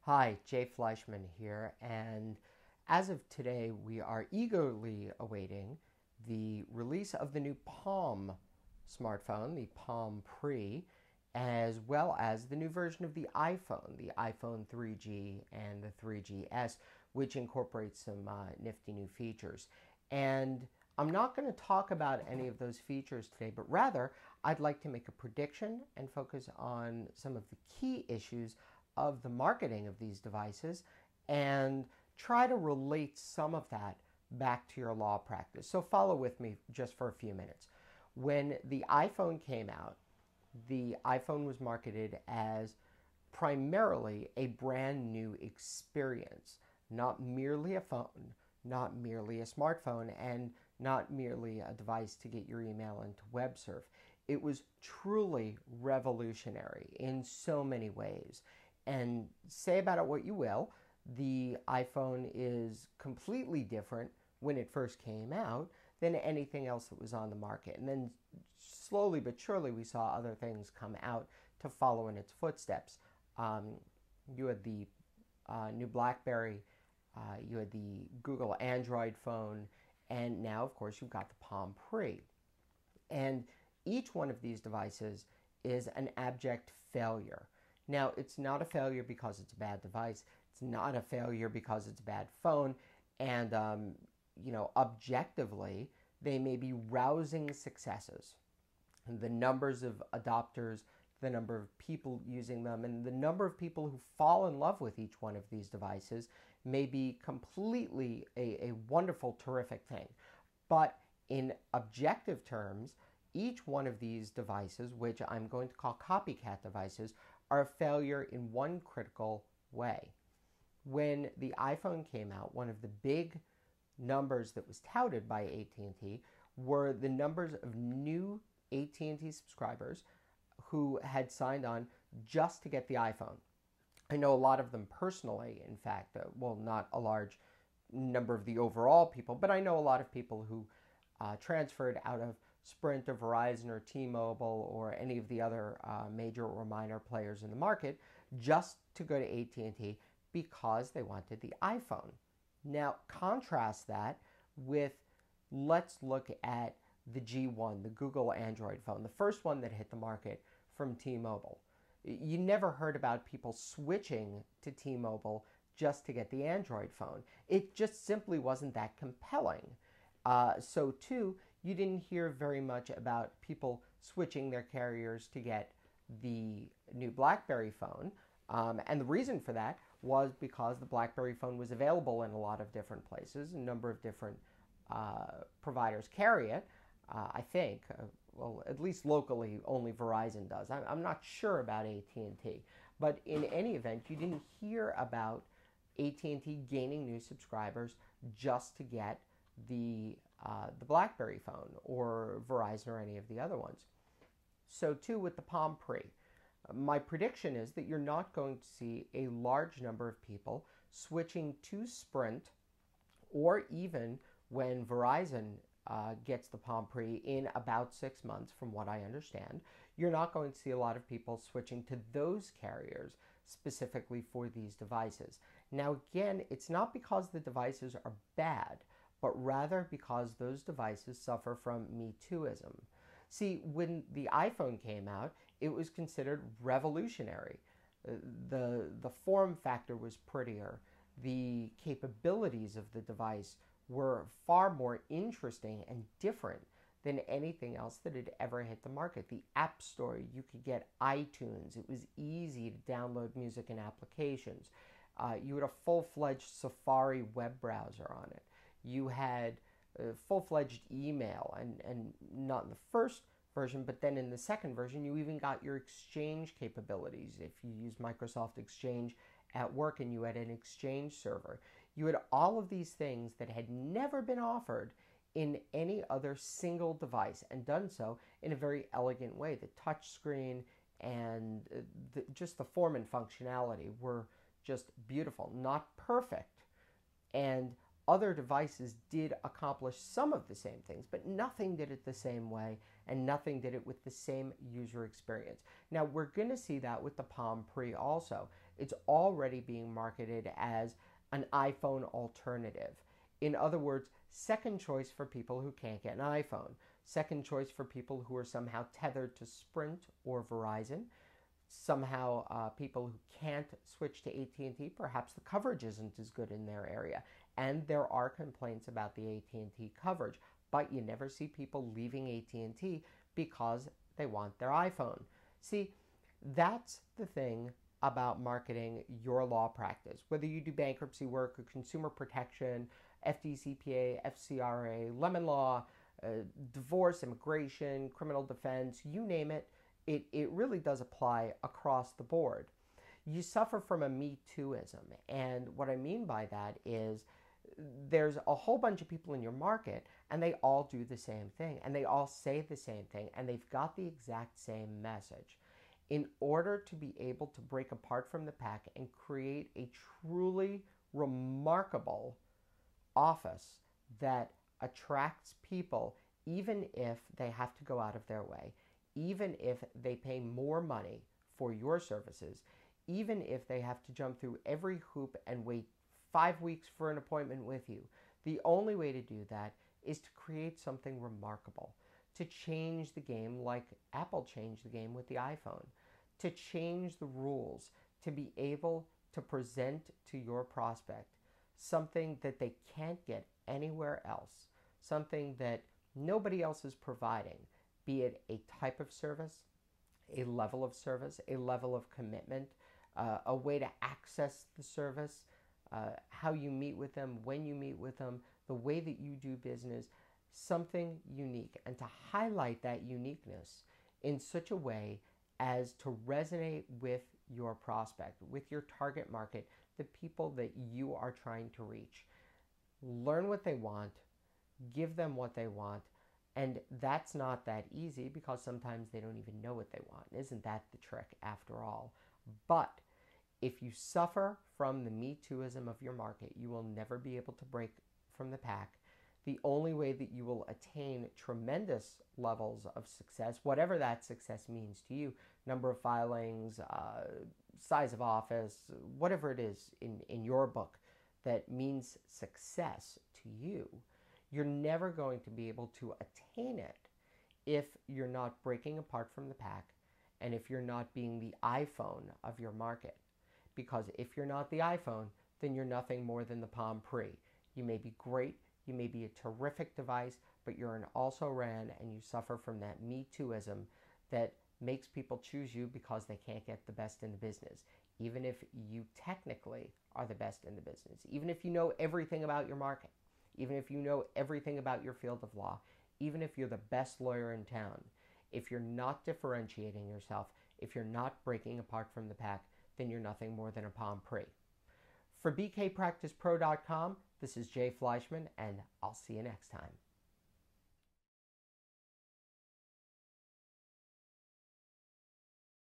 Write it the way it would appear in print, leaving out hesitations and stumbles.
Hi, Jay Fleischman here, and as of today, we are eagerly awaiting the release of the new Palm smartphone, the Palm Pre, as well as the new version of the iPhone 3G and the 3GS, which incorporates some nifty new features. And I'm not going to talk about any of those features today, but rather I'd like to make a prediction and focus on some of the key issues of the marketing of these devices and try to relate some of that back to your law practice. So follow with me just for a few minutes. When the iPhone came out, the iPhone was marketed as primarily a brand new experience, not merely a phone, not merely a smartphone, and not merely a device to get your email and to web surf. It was truly revolutionary in so many ways. And say about it what you will, the iPhone is completely different when it first came out than anything else that was on the market. And then slowly but surely we saw other things come out to follow in its footsteps. You had the new BlackBerry, you had the Google Android phone, and now, of course, you've got the Palm Pre. And each one of these devices is an abject failure. Now, it's not a failure because it's a bad device. It's not a failure because it's a bad phone. And, objectively, they may be rousing successes. And the numbers of adopters, the number of people using them, and the number of people who fall in love with each one of these devices may be completely a wonderful, terrific thing. But in objective terms, each one of these devices, which I'm going to call copycat devices, are a failure in one critical way. When the iPhone came out, one of the big numbers that was touted by AT&T were the numbers of new AT&T subscribers who had signed on just to get the iPhone. I know a lot of them personally, in fact, not a large number of the overall people, but I know a lot of people who transferred out of Sprint or Verizon or T-Mobile or any of the other major or minor players in the market just to go to AT&T because they wanted the iPhone. Now, contrast that with, let's look at the G1, the Google Android phone, the first one that hit the market from T-Mobile. You never heard about people switching to T-Mobile just to get the Android phone. It just simply wasn't that compelling. So too, you didn't hear very much about people switching their carriers to get the new BlackBerry phone. And the reason for that was because the BlackBerry phone was available in a lot of different places. A number of different providers carry it. I think, at least locally, only Verizon does. I'm not sure about AT&T. But in any event, you didn't hear about AT&T gaining new subscribers just to get the BlackBerry phone or Verizon or any of the other ones. So too with the Palm Pre. My prediction is that you're not going to see a large number of people switching to Sprint, or even when Verizon gets the Palm Pre in about 6 months, from what I understand, you're not going to see a lot of people switching to those carriers specifically for these devices. Now, again, it's not because the devices are bad, but rather because those devices suffer from Me Tooism. See, when the iPhone came out, it was considered revolutionary. The form factor was prettier. The capabilities of the device were far more interesting and different than anything else that had ever hit the market. The App Store, you could get iTunes. It was easy to download music and applications. You had a full-fledged Safari web browser on it. You had full-fledged email, and not in the first version, but then in the second version, you even got your Exchange capabilities. If you use Microsoft Exchange at work and you had an Exchange server, you had all of these things that had never been offered in any other single device, and done so in a very elegant way. The touch screen and just the form and functionality were just beautiful. Not perfect, and other devices did accomplish some of the same things, but nothing did it the same way, and nothing did it with the same user experience. Now, we're going to see that with the Palm Pre also. It's already being marketed as an iPhone alternative. In other words, second choice for people who can't get an iPhone, second choice for people who are somehow tethered to Sprint or Verizon, somehow people who can't switch to AT&T, perhaps the coverage isn't as good in their area. And there are complaints about the AT&T coverage, but you never see people leaving AT&T because they want their iPhone. See, that's the thing about marketing your law practice. Whether you do bankruptcy work or consumer protection, FDCPA, FCRA, lemon law, divorce, immigration, criminal defense, you name it, it really does apply across the board. You suffer from a Me Tooism. And what I mean by that is there's a whole bunch of people in your market and they all do the same thing and they all say the same thing and they've got the exact same message. In order to be able to break apart from the pack and create a truly remarkable office that attracts people, even if they have to go out of their way, even if they pay more money for your services, even if they have to jump through every hoop and wait 5 weeks for an appointment with you, the only way to do that is to create something remarkable, to change the game like Apple changed the game with the iPhone, to change the rules, to be able to present to your prospect something that they can't get anywhere else, something that nobody else is providing, be it a type of service, a level of service, a level of commitment, a way to access the service, how you meet with them, when you meet with them, the way that you do business, something unique, and to highlight that uniqueness in such a way as to resonate with your prospect, with your target market, the people that you are trying to reach. Learn what they want, give them what they want, and that's not that easy because sometimes they don't even know what they want. Isn't that the trick after all? But if you suffer from the Me Tooism of your market, you will never be able to break from the pack. The only way that you will attain tremendous levels of success, whatever that success means to you, number of filings, size of office, whatever it is in your book that means success to you, you're never going to be able to attain it if you're not breaking apart from the pack and if you're not being the iPhone of your market. Because if you're not the iPhone, then you're nothing more than the Palm Pre. You may be great, you may be a terrific device, but you're an also-ran and you suffer from that Me Tooism that makes people choose you because they can't get the best in the business, even if you technically are the best in the business, even if you know everything about your market, even if you know everything about your field of law, even if you're the best lawyer in town. If you're not differentiating yourself, if you're not breaking apart from the pack, then you're nothing more than a Palm Pre. For bkpracticepro.com, this is Jay Fleischman, and I'll see you next time.